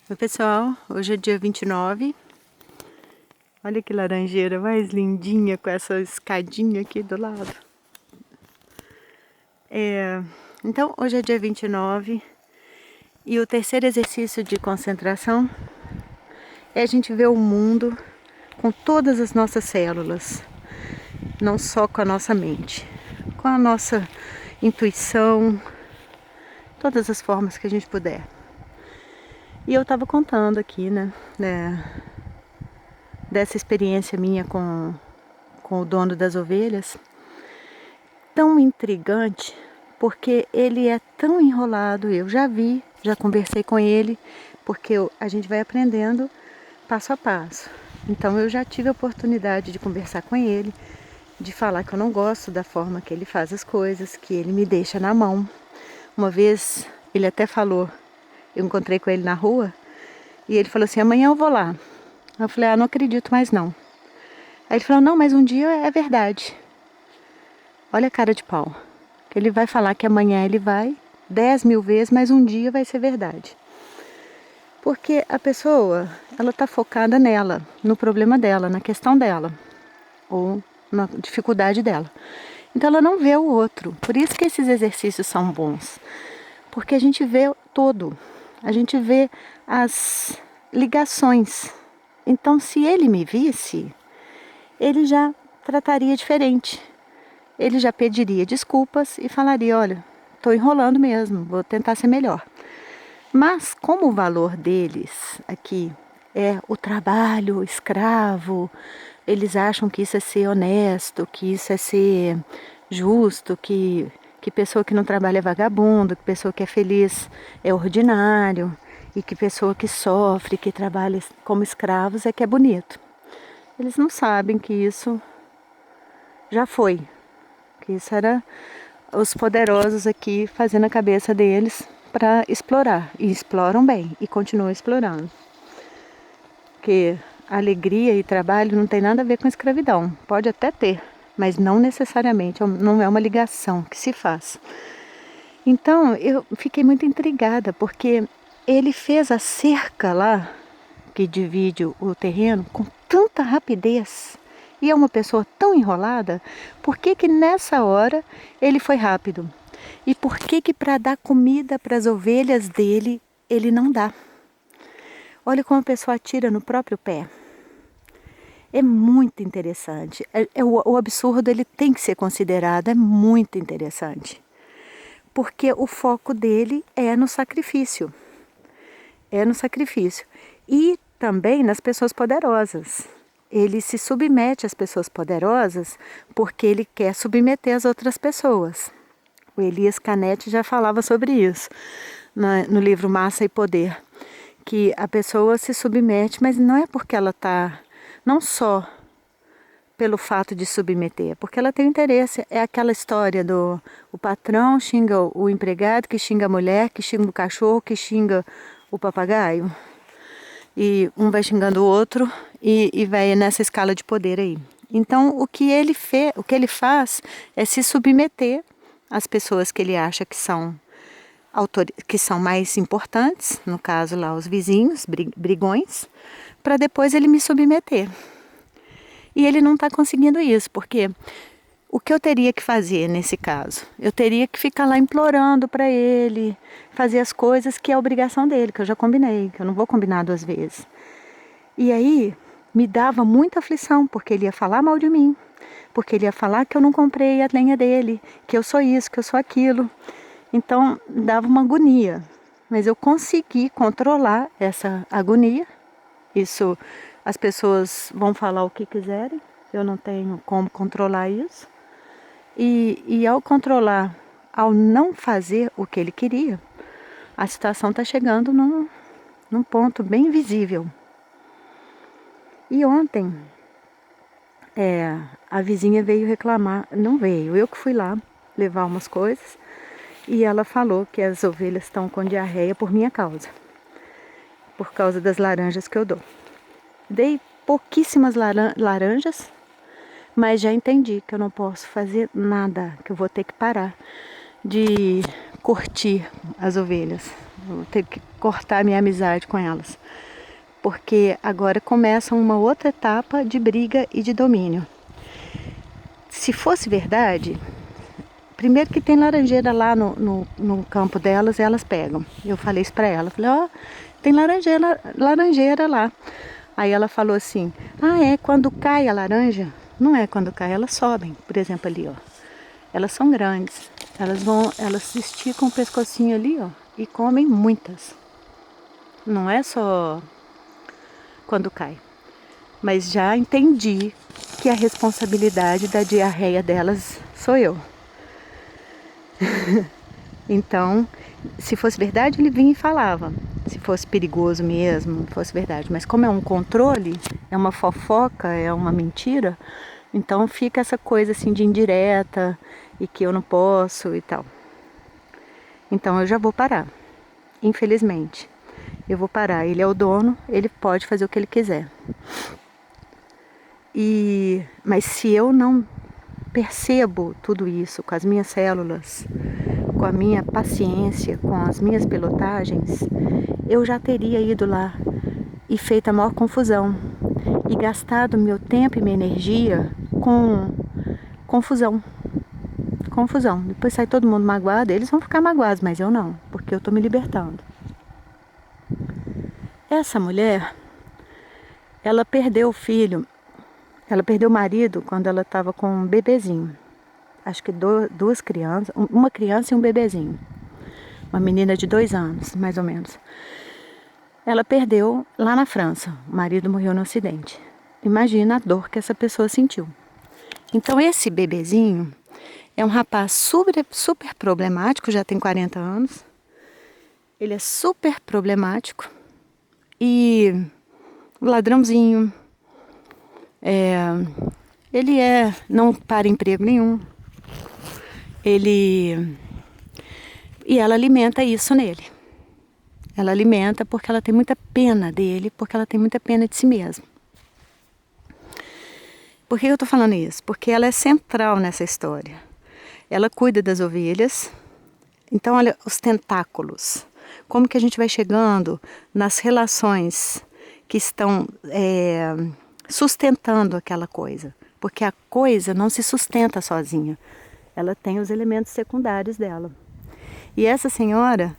Oi pessoal, hoje é dia 29. Olha que laranjeira mais lindinha com essa escadinha aqui do lado. Então hoje é dia 29 e o terceiro exercício de concentração é a gente ver o mundo com todas as nossas células, não só com a nossa mente, com a nossa intuição, todas as formas que a gente puder. E eu estava contando aqui, né, dessa experiência minha com o dono das ovelhas, tão intrigante, porque ele é tão enrolado. Eu já vi, já conversei com ele, porque a gente vai aprendendo passo a passo. Então eu já tive a oportunidade de conversar com ele, de falar que eu não gosto da forma que ele faz as coisas, que ele me deixa na mão. Uma vez ele até falou, eu encontrei com ele na rua, e ele falou assim: amanhã eu vou lá. Eu falei: não acredito mais não. Aí ele falou: não, mas um dia é verdade. Olha a cara de pau. Que ele vai falar que amanhã ele vai 10.000 vezes, mas um dia vai ser verdade. Porque a pessoa, ela está focada nela, no problema dela, na questão dela, ou na dificuldade dela. Então ela não vê o outro. Por isso que esses exercícios são bons. Porque a gente vê todo. A gente vê as ligações. Então se ele me visse, ele já trataria diferente. Ele já pediria desculpas e falaria: olha, estou enrolando mesmo, vou tentar ser melhor. Mas como o valor deles aqui é o trabalho escravo, eles acham que isso é ser honesto, que isso é ser justo, que pessoa que não trabalha é vagabundo, que pessoa que é feliz é ordinário, e que pessoa que sofre, que trabalha como escravos é que é bonito. Eles não sabem que isso já foi. Que isso era os poderosos aqui fazendo a cabeça deles para explorar. E exploram bem e continuam explorando. Porque alegria e trabalho não tem nada a ver com escravidão. Pode até ter, mas não necessariamente, não é uma ligação que se faz. Então eu fiquei muito intrigada, porque ele fez a cerca lá, que divide o terreno, com tanta rapidez. E é uma pessoa tão enrolada, por que que nessa hora ele foi rápido? E por que que para dar comida para as ovelhas dele, ele não dá? Olha como a pessoa atira no próprio pé. É muito interessante. O absurdo ele tem que ser considerado, é muito interessante. Porque o foco dele é no sacrifício. É no sacrifício. E também nas pessoas poderosas. Ele se submete às pessoas poderosas porque ele quer submeter as outras pessoas. O Elias Canetti já falava sobre isso no livro Massa e Poder, que a pessoa se submete, mas não é porque ela está, não só pelo fato de submeter, é porque ela tem interesse. É aquela história do o patrão xinga o empregado, que xinga a mulher, que xinga o cachorro, que xinga o papagaio. E um vai xingando o outro e vai nessa escala de poder aí. Então o que ele faz é se submeter às pessoas que ele acha que são mais importantes, no caso lá os vizinhos, brigões, para depois ele me submeter. E ele não está conseguindo isso, porque o que eu teria que fazer nesse caso? Eu teria que ficar lá implorando para ele fazer as coisas que é a obrigação dele, que eu já combinei, que eu não vou combinar 2 vezes. E aí me dava muita aflição, porque ele ia falar mal de mim, porque ele ia falar que eu não comprei a lenha dele, que eu sou isso, que eu sou aquilo. Então dava uma agonia, mas eu consegui controlar essa agonia. Isso, as pessoas vão falar o que quiserem, eu não tenho como controlar isso. E ao controlar, ao não fazer o que ele queria, a situação está chegando num ponto bem visível. E ontem, a vizinha veio reclamar, não veio, eu que fui lá levar umas coisas, e ela falou que as ovelhas estão com diarreia por minha causa, por causa das laranjas que eu dou. Dei pouquíssimas laranjas, mas já entendi que eu não posso fazer nada, que eu vou ter que parar de curtir as ovelhas. vou ter que cortar minha amizade com elas. Porque agora começa uma outra etapa de briga e de domínio. Se fosse verdade, primeiro que tem laranjeira lá no campo delas, elas pegam. Eu falei isso pra ela, falei, ó, tem laranjeira lá. Aí ela falou assim, ah é, quando cai a laranja? Não é quando cai, elas sobem. Por exemplo ali, ó. Elas são grandes, elas esticam o pescocinho ali, ó, e comem muitas. Não é só quando cai. Mas já entendi que a responsabilidade da diarreia delas sou eu. Então, se fosse verdade, ele vinha e falava. Se fosse perigoso mesmo, fosse verdade. Mas como é um controle, é uma fofoca, é uma mentira, então fica essa coisa assim de indireta e que eu não posso e tal. Então eu já vou parar. Infelizmente, eu vou parar. Ele é o dono, ele pode fazer o que ele quiser. Mas se eu não percebo tudo isso com as minhas células, com a minha paciência, com as minhas pilotagens, eu já teria ido lá e feito a maior confusão e gastado meu tempo e minha energia com confusão. Confusão. Depois sai todo mundo magoado, eles vão ficar magoados, mas eu não, porque eu estou me libertando. Essa mulher, ela perdeu o filho, ela perdeu o marido quando ela estava com um bebezinho. Acho que duas crianças, uma criança e um bebezinho. Uma menina de 2 anos, mais ou menos. Ela perdeu lá na França. O marido morreu no acidente. Imagina a dor que essa pessoa sentiu. Então esse bebezinho é um rapaz super problemático, já tem 40 anos. Ele é super problemático e ladrãozinho. Ele não para emprego nenhum. E ela alimenta isso nele. Ela alimenta porque ela tem muita pena dele, porque ela tem muita pena de si mesma. Por que eu estou falando isso? Porque ela é central nessa história. Ela cuida das ovelhas. Então, olha os tentáculos. Como que a gente vai chegando nas relações que estão sustentando aquela coisa. Porque a coisa não se sustenta sozinha. Ela tem os elementos secundários dela. E essa senhora,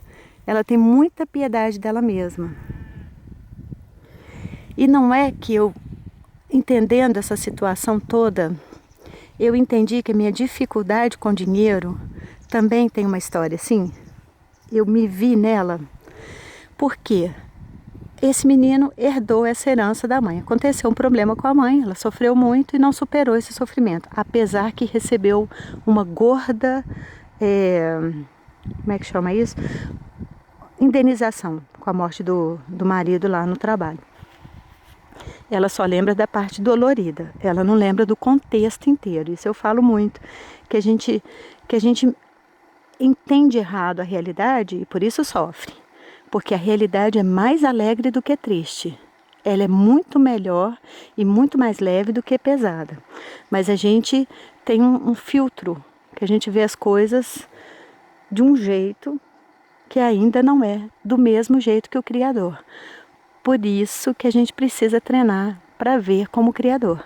ela tem muita piedade dela mesma. E não é que eu, entendendo essa situação toda, eu entendi que a minha dificuldade com dinheiro também tem uma história assim. Eu me vi nela. Por quê? Esse menino herdou essa herança da mãe. Aconteceu um problema com a mãe, ela sofreu muito e não superou esse sofrimento. Apesar que recebeu uma gorda, como é que chama isso? Indenização com a morte do marido lá no trabalho. Ela só lembra da parte dolorida, ela não lembra do contexto inteiro. Isso eu falo muito, que a gente entende errado a realidade e por isso sofre. Porque a realidade é mais alegre do que triste. Ela é muito melhor e muito mais leve do que pesada. Mas a gente tem um filtro, que a gente vê as coisas de um jeito que ainda não é do mesmo jeito que o Criador. Por isso que a gente precisa treinar para ver como Criador.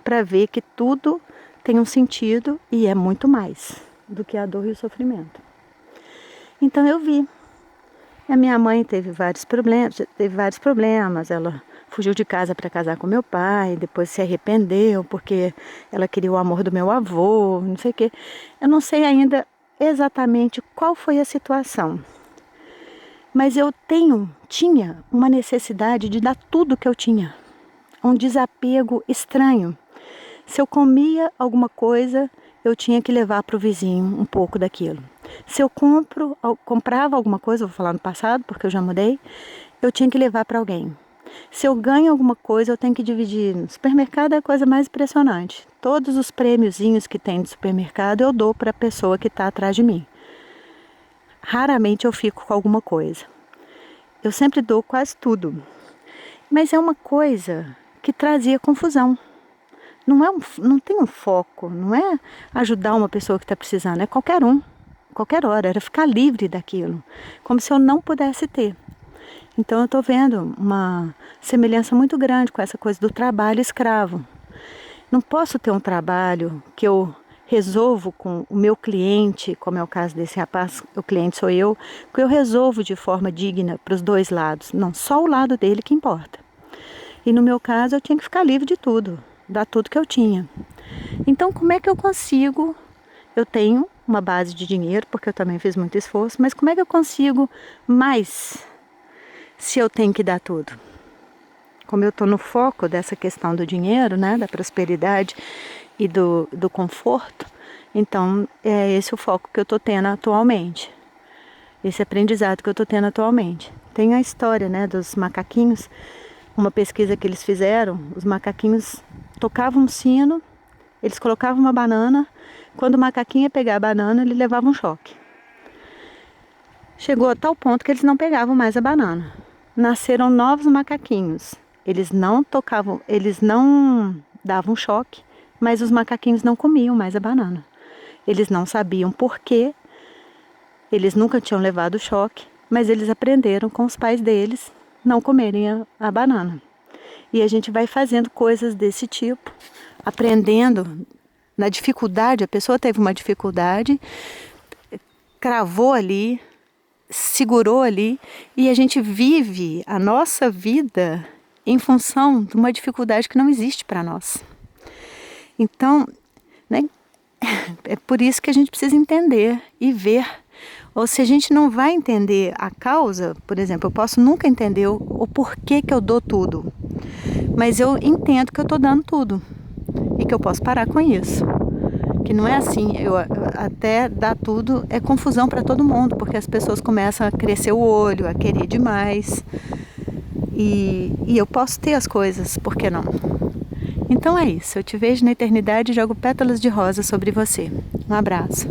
Para ver que tudo tem um sentido e é muito mais do que a dor e o sofrimento. Então eu vi. A minha mãe teve vários problemas. Ela fugiu de casa para casar com meu pai, depois se arrependeu porque ela queria o amor do meu avô, não sei o quê. Eu não sei ainda exatamente qual foi a situação. Mas eu tinha uma necessidade de dar tudo que eu tinha. Um desapego estranho. Se eu comia alguma coisa, eu tinha que levar para o vizinho um pouco daquilo. Se eu comprava alguma coisa, vou falar no passado, porque eu já mudei, eu tinha que levar para alguém. Se eu ganho alguma coisa, eu tenho que dividir. No supermercado é a coisa mais impressionante. Todos os prêmiozinhos que tem de supermercado eu dou para a pessoa que está atrás de mim. Raramente eu fico com alguma coisa. Eu sempre dou quase tudo. Mas é uma coisa que trazia confusão. Não tem um foco, não é ajudar uma pessoa que está precisando, é qualquer um. qualquer hora, era ficar livre daquilo, como se eu não pudesse ter. Então eu estou vendo uma semelhança muito grande com essa coisa do trabalho escravo. Não posso ter um trabalho que eu resolvo com o meu cliente, como é o caso desse rapaz, o cliente sou eu, que eu resolvo de forma digna para os dois lados. Não, só o lado dele que importa. E no meu caso eu tinha que ficar livre de tudo, dar tudo que eu tinha. Então como é que eu consigo? Eu tenho uma base de dinheiro, porque eu também fiz muito esforço, mas como é que eu consigo mais se eu tenho que dar tudo? Como eu estou no foco dessa questão do dinheiro, né, da prosperidade e do conforto, então é esse o foco que eu estou tendo atualmente, esse aprendizado que eu estou tendo atualmente. Tem a história, né, dos macaquinhos, uma pesquisa que eles fizeram, os macaquinhos tocavam um sino, eles colocavam uma banana, quando o macaquinho ia pegar a banana, ele levava um choque. Chegou a tal ponto que eles não pegavam mais a banana. Nasceram novos macaquinhos. Eles não tocavam, eles não davam choque, mas os macaquinhos não comiam mais a banana. Eles não sabiam por quê, eles nunca tinham levado choque, mas eles aprenderam com os pais deles não comerem a banana. E a gente vai fazendo coisas desse tipo, aprendendo na dificuldade, a pessoa teve uma dificuldade, cravou ali, segurou ali, e a gente vive a nossa vida em função de uma dificuldade que não existe para nós. Então, né, é por isso que a gente precisa entender e ver. Ou se a gente não vai entender a causa, por exemplo, eu posso nunca entender o porquê que eu dou tudo, mas eu entendo que eu estou dando tudo e que eu posso parar com isso. Que não é assim, eu até dar tudo é confusão para todo mundo, porque as pessoas começam a crescer o olho, a querer demais. E eu posso ter as coisas, por que não? Então é isso, eu te vejo na eternidade e jogo pétalas de rosa sobre você. Um abraço.